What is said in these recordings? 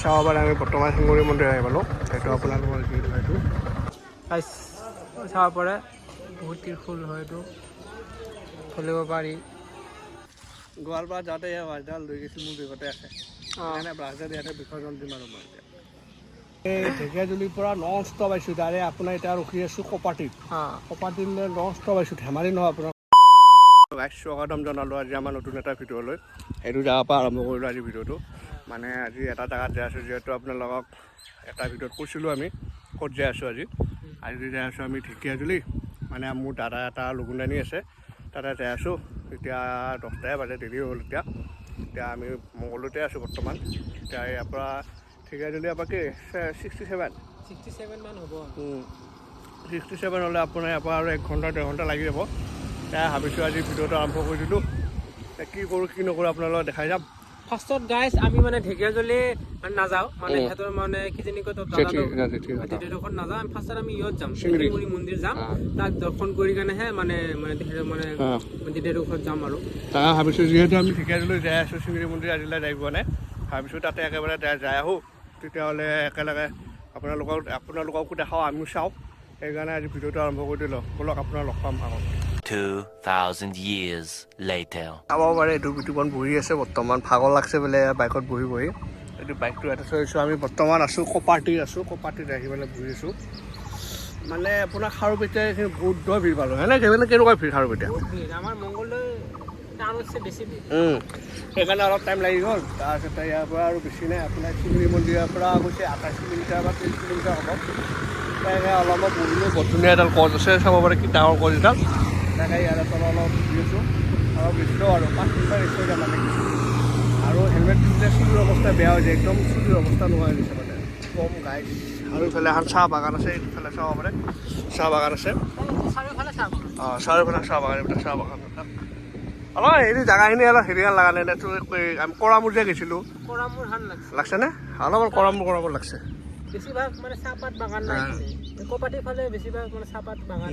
চাব পাৰে আমি বৰ্তমান শিঙৰি মন্দিৰ আহি পালোঁ সেইটো আপোনালোকৰ কি হয়তো চাব পাৰে বহুত ত্ৰিশূল হয় এইটো খুলিব পাৰি গোৱালপাৰা যাওঁতে এই বাছডাল লৈ গৈছিল মোৰ বেগতে আছে সেইকাৰণে বাছডাল ইয়াতে বিসৰ্জন দিম আৰু মই এতিয়া এই ঢেকীয়াজুলিৰ পৰা নন ষ্টপ আহিছোঁ তাৰে আপোনাৰ এতিয়া ৰখি আছোঁ কপাটিত কপাটিলৈ নন ষ্টপ আহিছোঁ ধেমালি নহয় আপোনাৰ স্বাগতম জনালোঁ আজি আমাৰ নতুন এটা ভিডিঅ'লৈ সেইটো জেগাৰ পৰা আৰম্ভ কৰিলোঁ আজি ভিডিঅ'টো মানে আজি এটা জেগাত যাই আছোঁ যিহেতু আপোনালোকক এটা ভিডিঅ'ত কৈছিলোঁ আমি ক'ত যাই আছোঁ আজি যাই আছোঁ আমি ঢেকীয়াজুলি মানে মোৰ দাদা এটা লগুণদানী আছে তাতে যাই আছোঁ এতিয়া 10টাই বাজে দেৰি হ'ল এতিয়া আমি মংগলদৈতে আছোঁ বৰ্তমান এতিয়া ইয়াৰ পৰা ঢেকীয়াজুলি আপোনাৰ কি 67 মান হ'ব 67 হ'লে আপোনাৰ ইয়াৰ পৰা আৰু 1 ঘণ্টা 1.5 ঘণ্টা লাগি যাব তাই ভাবিছোঁ আজি ভিডিঅ'টো আৰম্ভ কৰি দিলোঁ কি কৰোঁ কি নকৰোঁ আপোনালোকক দেখাই যাম ফাৰ্ষ্টত গাইজ আমি মানে ঢেকীয়াজুলি নাযাওঁ মানে সিহঁতৰ মানে কিজানিকৈ ডেডোখৰত নাযাওঁ আমি ফাৰ্ষ্টত আমি ইয়াত যাম শিঙৰি মন্দিৰ যাম তাক দৰ্শন কৰি কাৰণেহে মানে ডেডোখৰত যাম আৰু তাকে ভাবিছোঁ যিহেতু আমি ঢেকীয়াজুলি যাই আছোঁ শিঙৰি মন্দিৰ আজিলৈ যাই পোৱা নাই ভাবিছোঁ তাতে একেবাৰে যাই আহোঁ তেতিয়াহ'লে একেলগে আপোনালোককো দেখাওঁ আমিও চাওঁ সেইকাৰণে আজি ভিডিঅ'টো আৰম্ভ কৰি দিলোঁ ব'লক আপোনাৰ লগ পাম আকৌ 2000 years later চাব পাৰে এইটো বিতুপন বহি আছে বৰ্তমান ভাগৰ লাগছে বোলে বাইকত বহি এইটো বাইকটো ইয়াতে থৈছোঁ আমি বৰ্তমান আছোঁ কপাটিত আহি পেলাই বহি আছোঁ মানে আপোনাৰ খাৰুপেটীয়া এইখিনি বহুত দূৰ ভিৰ পালোঁ হয়নে কেনেকুৱা ভিৰ খাৰুপেটীয়া আমাৰ মংগলদৈ টাউনতছে বেছি ভিৰ সেইকাৰণে অলপ টাইম লাগি গ'ল তাৰপিছতে ইয়াৰ পৰা আৰু বেছি নাই আপোনাৰ শিঙৰি মন্দিৰৰ পৰা গৈছে 28 কিলোমিটাৰ বা 30 কিলোমিটাৰ হ'ব তাকে অলপ বহিলোঁ বৰ ধুনীয়া এডাল গছ আছে চাব পাৰে কি ডাঙৰ গছ এডাল তাকে ইয়াৰ তলত অলপ ঘূৰি আছোঁ অলপ বেছিও আৰু 5 মিনিটৰ ৰেষ্ট হৈ যাম মানে আৰু হেলমেট পিন্ধিলে চুলিৰ অৱস্থা বেয়া হৈ যায় একদম চুলিৰ অৱস্থা নোহোৱা হৈ গৈছে মানে কম গাই আৰু ইফালে এখন চাহ বাগান আছে এইফালে চাব পাৰে চাহ বাগান আছে চাৰিওফালে চাহ বাগান এইবিলাক চাহ বাগান অলপ হেৰি জেগাখিনি অলপ হেৰিয়ান লগা নাই আমি কৰামুৰ যে গৈছিলোঁ কৰামুৰ হান লাগছেনে অলপমান কৰামুৰ লাগছে বেছিভাগ মানে চাহপাত বাগান নাই কপাটিৰ ফালে বেছিভাগ মানে চাহপাত বাগান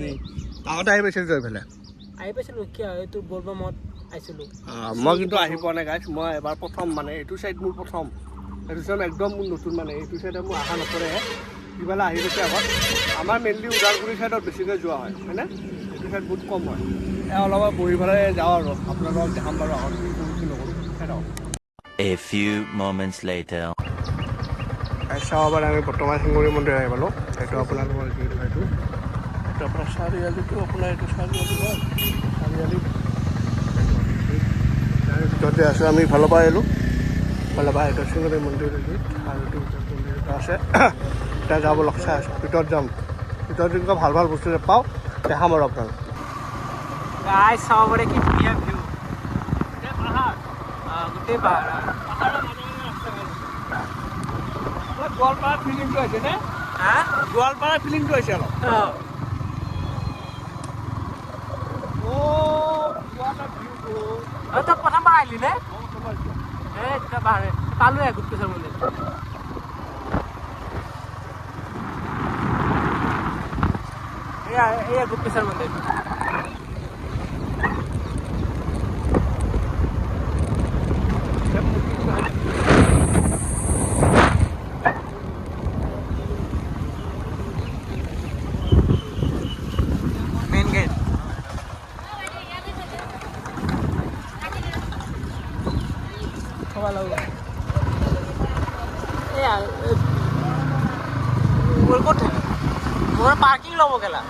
আগতে আহি পাইছিলোঁ তই এইফালে আহি পাইছিলোঁ কিয় এইটো বলবমত আহিছিলোঁ মই কিন্তু আহি পোৱা নাই গাইছ মই এবাৰ প্ৰথম মানে এইটো চাইড মোৰ প্ৰথম এইটো চাইড একদম মোৰ নতুন মানে এইটো চাইডে মোৰ আশা নকৰেহে সিফালে আহি গৈছে আগত আমাৰ মেইনলি ওদালগুৰি চাইডত বেছিকৈ যোৱা হয় হয়নে এইটো চাইড বহুত কম হয় অলপ বহি পেলাই যাওঁ আৰু আপোনালোকক দেখাম বাৰু আগত কি কৰোঁ কি নকৰোঁ চাই থাকক a few moments later চাব পাৰে আমি বৰ্তমান শিঙৰি মন্দিৰ আহি পালোঁ সেইটো আপোনালোকৰ কি হয়তো এইটো আপোনাৰ চাৰিআলিটো আপোনাৰ এইটো চাৰিআলি হয় চাৰিআলি ভিতৰতে আছোঁ আমি ইফালৰ পৰা আহিলোঁ ইফালৰ পৰা এইটো শিঙৰি মন্দিৰ আৰু এইটো মন্দিৰ এটা আছে এতিয়া যাব লগ চাই আছোঁ ভিতৰত যাম ভিতৰত যদি ভাল বস্তু পাওঁ দেখাম আৰু আপোনালোক গাইজ চাব পাৰে কি ধুনীয়া ভিউ গোটেই পাহাৰ গোৱালপাৰা ফিলিংটো আহিছে নে গোৱালপাৰা ফিলিংটো আহিছে অলপ তই প্ৰথমবাৰ আহিলি নে তেতিয়া পাহাৰে পালোৱে গুপ্তেশ্বৰ মন্দিৰ এয়া গুপ্তেশ্বৰ মন্দিৰ মোৰ পাৰ্কিং ল'ব গেলা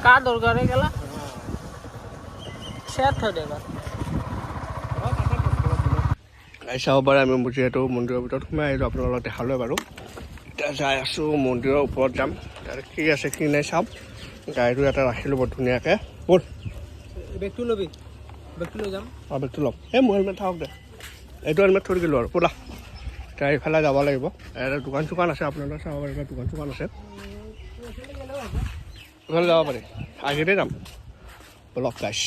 কাৰ দৰকাৰে গেলা চেয়াৰ থৈ দে চাব পাৰে আমি যিহেতু মন্দিৰৰ ভিতৰত সোমাই আহিলোঁ আপোনালোকক দেখালোঁ বাৰু এতিয়া যাই আছোঁ মন্দিৰৰ ওপৰত যাম তাত কি আছে কি নাই চাম গাড়ীটো ইয়াতে ৰাখিলোঁ বৰ ধুনীয়াকৈ ব'ল বেগটো ল'বি বেগটো লৈ যাম বেগটো ল'ম মোৰ হেলমেট থাকক দে এইটো হেলমেট থৈ দিলোঁ আৰু ব'লা এতিয়া এইফালে যাব লাগিব দোকান চোকান আছে আপোনালোকে চাব পাৰিব দোকান চোকান আছে এইফালে যাব পাৰি আগেতে যাম ব'লক গাইছ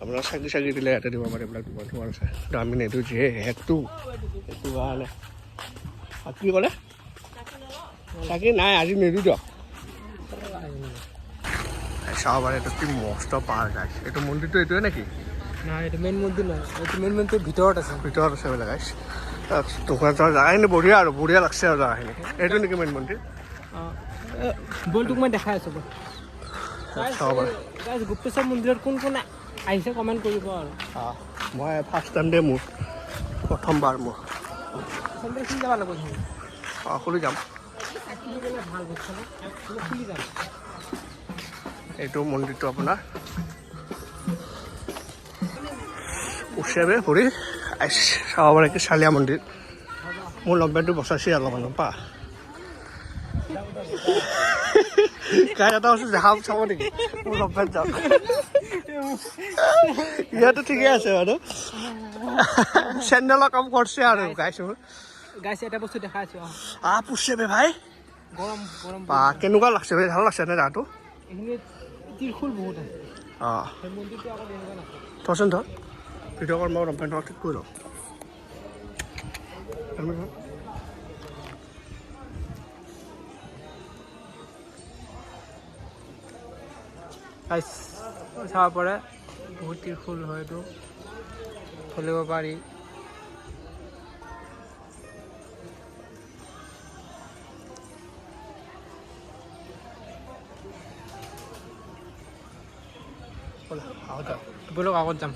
আপোনাৰ চাগি দিলে ইয়াতে দিব পাৰে এইবিলাক দোকান চোকান আছে কিন্তু আমি নিদিওঁ যিহে হেকটো সেইটো কাৰণে কি ক'লে চাকি নাই আজি নিদিওঁ দিয়ক চাব পাৰে এইটো কি মস্ত পাহাৰ গাইছ এইটো মন্দিৰটো এইটোৱে নেকি নাই এইটো মেইন মন্দিৰ নহয় এইটো মেইন মন্দিৰ ভিতৰত আছে বোলে গাইছ তোমাৰ জেগাখিনি বঢ়িয়া আৰু বঢ়িয়া লাগছে আৰু জেগাখিনি এইটো নেকি মেইন মন্দিৰ বল তোক মই দেখাই আছোঁ বল চাব পাৰে গুপ্তেশ্বৰ মন্দিৰত কোন কোন আহিছে কমেণ্ট কৰিব আৰু মই ফাৰ্ষ্ট টাইম দে মোৰ প্ৰথমবাৰ মোৰ খুলি যাব লাগিব খুলি যাম ভাল বস্তু খুলি যাম এইটো মন্দিৰটো আপোনাৰ ওচৰে ঘূৰি চাব পাৰে কি চালিয়া মন্দিৰ মোৰ লম্বেনটো বচাইছে অলপমান পা গাই এটা বস্তু দেখা চাব নেকি মোৰ লম্বেন যাওক ইয়াতো ঠিকে আছে বাৰু চেণ্ডেলৰ কাম কৰিছে আৰু গাইছোঁ এটা বস্তু দেখাই আছোঁ পুষছে বে ভাই গৰম গৰম বা কেনেকুৱা লাগছে বে ভাল লাগছে নে গাটো এইখিনিত ত্ৰিশূল বহুত আছে অঁ সেই মন্দিৰটো আকৌ এনেকুৱা নাছিল থচোন ধৰ ভিডিঅ' কৰ্ম লম্বেনটো ঠিক কৰি লওঁ চাব পাৰে বহুত ত্ৰিশূল হয়তো খুলিব পাৰি বলক আগত যাম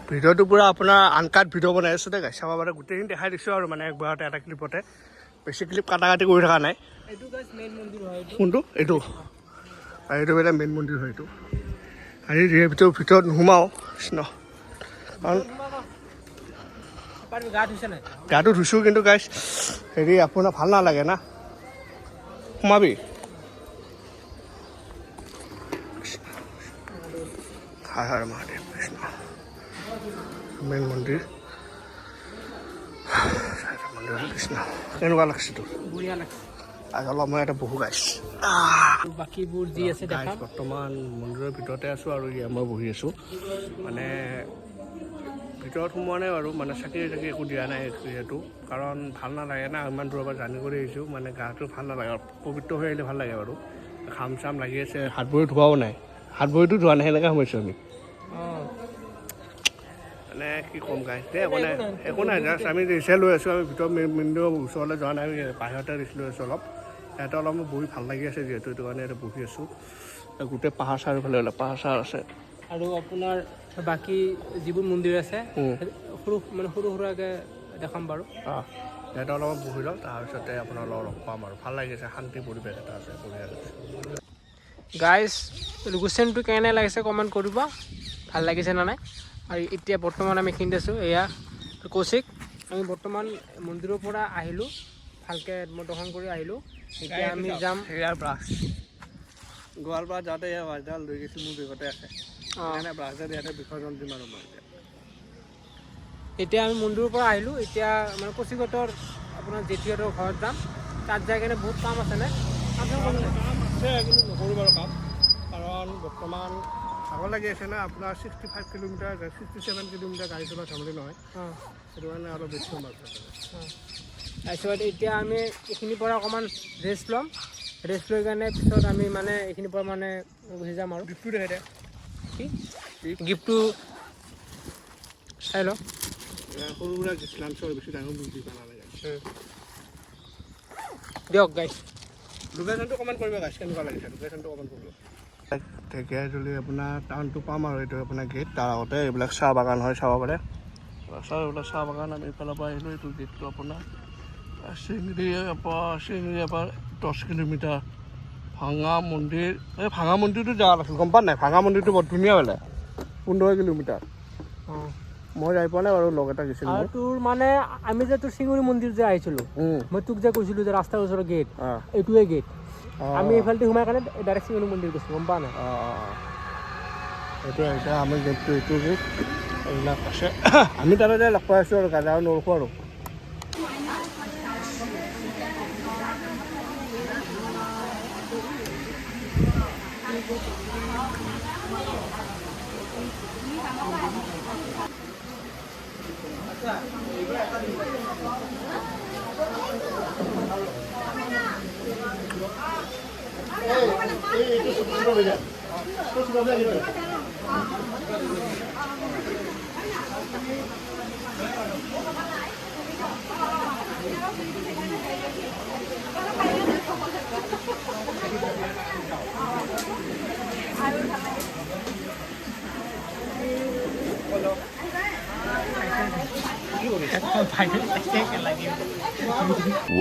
ভিডিঅ'টো পূৰা আপোনাৰ আনকাট ভিডিঅ' বনাই আছোঁ দে গাই চাব পাৰে গোটেইখিনি দেখাই দিছোঁ আৰু মানে একবাৰতে এটা ক্লিপতে বেছি ক্লিপ কাটা কাটি কৰি থকা নাই এইটো গাইছ মেইন মন্দিৰ হয় কোনটো এইটো এইটো বেলে মেইন মন্দিৰ হয় এইটো আৰু এই ভিতৰত নোসোমাওঁ কৃষ্ণ কাৰণ গা ধুইছে নাই গাটো ধুইছোঁ কিন্তু গাইছ হেৰি আপোনাৰ ভাল নালাগে না সোমাবি হায় হায় মহাদেৱ কৃষ্ণ মেইন মন্দিৰ কৃষ্ণ কেনেকুৱা লাগছে তোৰ বঢ়িয়া লাগছে আজি অলপ মই এটা বহু গাইছ বাকীবোৰ যি আছে দেখাম বৰ্তমান মন্দিৰৰ ভিতৰতে আছোঁ আৰু ইয়াত মই বহি আছোঁ মানে ভিতৰত সোমোৱা নাই বাৰু মানে চাকি চাকি একো দিয়া নাই যিহেতু কাৰণ ভাল নালাগে না ইমান দূৰৰ পৰা জাৰ্ণি কৰি আহিছোঁ মানে গাটো ভাল নালাগে আৰু পবিত্ৰ হৈ আহিলে ভাল লাগে বাৰু ঘাম চাম লাগি আছে হাত ভৰি ধোৱাও নাই হাত ভৰিটো ধোৱা নাই সেনেকৈ সোমাইছোঁ আমি মানে কি ক'ম গাইছ দে একো নাই জাষ্ট আমি ৰিক্সা লৈ আছোঁ আমি ভিতৰত মন্দিৰৰ ওচৰলৈ যোৱা নাই আমি বাহিৰতে ৰিক্স লৈ আছোঁ অলপ ইয়াতে অলপ মোৰ বহি ভাল লাগি আছে যিহেতু সেইটো কাৰণে ইয়াতে বহি আছোঁ গোটেই পাহাৰ চাৰিওফালে পাহাৰ চাৰ আছে আৰু আপোনাৰ বাকী যিবোৰ মন্দিৰ আছে সৰু সুৰাকৈ দেখাম বাৰু ইয়াতে অলপমান বহি লওঁ তাৰপিছতে আপোনাৰ লগ পাম আৰু ভাল লাগিছে শান্তি পৰিৱেশ এটা আছে বঢ়িয়া লাগিছে গাইজ লোকেশ্যনটো কেনে লাগিছে কমেণ্ট কৰিব ভাল লাগিছে নে নাই আৰু এতিয়া বৰ্তমান আমি এইখিনিত আছোঁ এয়া কৌশিক আমি বৰ্তমান মন্দিৰৰ পৰা আহিলোঁ ভালকৈ দৰ্শন কৰি আহিলোঁ এতিয়া আমি যাম ইয়াৰ ব্ৰাছ গোৱালপাৰা যাওঁতে এয়া বাছডাল লৈ গৈছিল মোৰ বেগতে আছে সেইকাৰণে ব্ৰাছডাল ইয়াতে বিসৰ্জন দিম আৰু মই এতিয়া আমি মন্দিৰৰ পৰা আহিলোঁ এতিয়া মানে কৌশিকহঁতৰ আপোনাৰ জেঠীহঁতৰ ঘৰত যাম তাত যাই কিনে বহুত কাম আছেনে কাম আছে কিন্তু নকৰোঁ বাৰু কাম কাৰণ বৰ্তমান ভাগৰ লাগি আছে না আপোনাৰ 65 কিলোমিটাৰ 67 কিলোমিটাৰ গাড়ী চলা ধেমালি নহয় সেইটো কাৰণে অলপ বেছি সময় তাৰপিছত এতিয়া আমি এইখিনিৰ পৰা অকণমান ৰেষ্ট ল'ম ৰেষ্ট লৈ কাৰণে পিছত আমি মানে এইখিনিৰ পৰা মানে গুচি যাম আৰু গিফ্টটো দেখে দে কি গিফ্টটো চাই লওঁ সৰু সুৰা গিফ্ট লাঞ্চৰ বেছি ডাঙৰ বুজি পোৱা নালাগে দিয়ক গাইছ লোকেশ্যনটো কমেণ্ট কৰিব গাইছ কেনেকুৱা লাগিছে লোকেশ্যনটো কমেণ্ট কৰিব ঢেকীয়াজুলি আপোনাৰ টাউনটো পাম আৰু এইটো আপোনাৰ গেট তাৰ আগতে এইবিলাক চাহ বাগান হয় চাব পাৰে এইবিলাক চাহ বাগান আমি এইফালৰ পৰা আহিলোঁ এইটো গেটটো আপোনাৰ চিঙৰিয়াৰ পৰা 10 কিলোমিটাৰ ভাঙা মন্দিৰ এই ভাঙা মন্দিৰটো জেগাত আছিল গম পোৱা নাই ভাঙা মন্দিৰটো বৰ ধুনীয়া বোলে 15 কিলোমিটাৰ মই যাই পোৱা নাই বাৰু লগ এটা গৈছিলোঁ আৰু তোৰ মানে আমি যে তোৰ চিঙৰি মন্দিৰ যে আহিছিলোঁ মই তোক যে কৈছিলোঁ যে ৰাস্তাৰ ওচৰৰ গেট এইটোৱে গেট আমি এইফালেদি সোমাই কাৰণে ডাইৰেক্ট চিঙৰি মন্দিৰ গৈছোঁ গম পোৱা নাই এইটো এতিয়া আমি গেটটো এইটো গেট এইবিলাক আছে আমি তাতে লগ পাই আছোঁ আৰু গাজা আৰু নৰখোঁ আৰু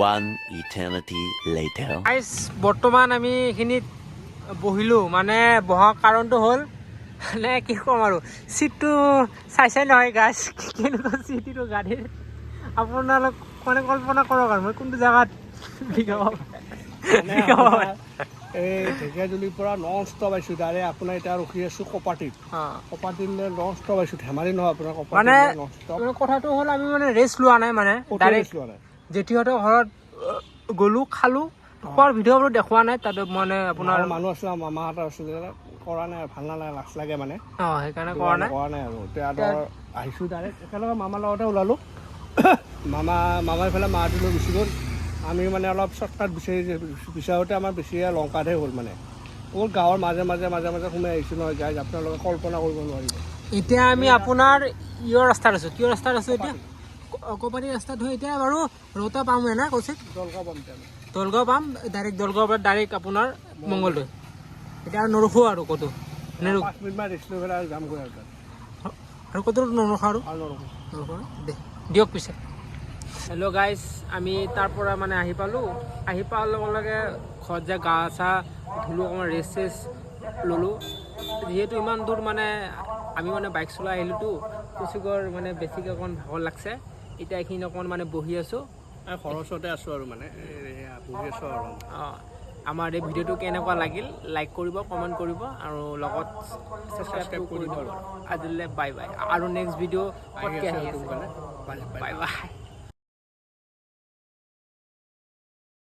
One eternity later. গাইজ বৰ্তমান আমি এইখিনিত বহিলোঁ মানে বহাৰ কাৰণটো হ'ল মানে কি ক'ম আৰু চিটটো চাইছে নহয় গাইজ কেনেকুৱা চিটটো গাড়ীৰ আপোনালোক মানে কল্পনা কৰক আৰু মই কোনটো জেগাত এই ঢেকীয়াজুলিৰ পৰা নন ষ্টপ আহিছোঁ ডাইৰেক্ট আপোনাৰ এতিয়া ৰখি আছোঁ কপাটিত কপাটিলৈ নন ষ্টপ আহিছোঁ ধেমালি নহয় আপোনাৰ মানে কপাটিলৈ নন ষ্টপ কথাটো হ'ল আমি মানে ৰেষ্ট লোৱা নাই মানে ডাইৰেক্ট জেঠীহঁতৰ ঘৰত গ'লোঁ খালোঁ খোৱাৰ ভিডিঅ'বোৰ দেখুওৱা নাই তাতে মানে আপোনাৰ মানুহ আছিলে মামাহঁতৰ আছিলে কৰা নাই ভাল নালাগে লাজ লাগে মানে সেইকাৰণে কৰা নাই আৰু এতিয়া ধৰ আহিছোঁ ডাইৰেক্ট একেলগে মামাৰ লগতে ওলালোঁ মামাৰ ইফালে মাহঁতি লৈ গুচি গ'ল আমি মানে অলপ শ্বৰ্টকাট বিচাৰোঁতে আমাৰ বেছিয়ে লংকাতহে হ'ল মানে বহুত গাঁৱৰ মাজে মাজে সোমাই আহিছোঁ নহয় গাইজ আপোনালোকে কল্পনা কৰিব নোৱাৰিব এতিয়া আমি আপোনাৰ ইয়ৰ ৰাস্তাত আছোঁ কিয় ৰাস্তাত আছোঁ এতিয়া কপাটি ৰাস্তাত হৈ এতিয়া বাৰু ৰৌতা পামহে না কৈছে দলগাঁও পাম ডাইৰেক্ট দলগাঁৱৰ পৰা ডাইৰেক্ট আপোনাৰ মংগলদৈ এতিয়া আৰু নৰখোঁ আৰু ক'তো 5 মিনিটমান ৰেষ্ট লৈ পেলাই যামগৈ আৰু ক'তো নৰখোঁ আৰু নৰখোঁ দে দিয়ক পিছে হেল্ল' গাইজ আমি তাৰ পৰা মানে আহি পোৱাৰ লগে লগে ঘৰত যে গা চা ধুলোঁ অকণমান ৰেষ্ট চেষ্ট ল'লোঁ যিহেতু ইমান দূৰ মানে আমি মানে বাইক চলাই আহিলোঁতো কুচিগৰ মানে বেছিকৈ অকণমান ভাগৰ লাগছে এতিয়া এইখিনি অকণমান মানে বহি আছোঁ খৰচতে আছোঁ আৰু মানে বহি আছোঁ আৰু আমাৰ এই ভিডিঅ'টো কেনেকুৱা লাগিল লাইক কৰিব কমেণ্ট কৰিব আৰু লগত ছাবস্ক্ৰাইব কৰি দিব আজিলৈ বাই বাই আৰু নেক্সট ভিডিঅ' পটকৈ আহি আছে বাই বাই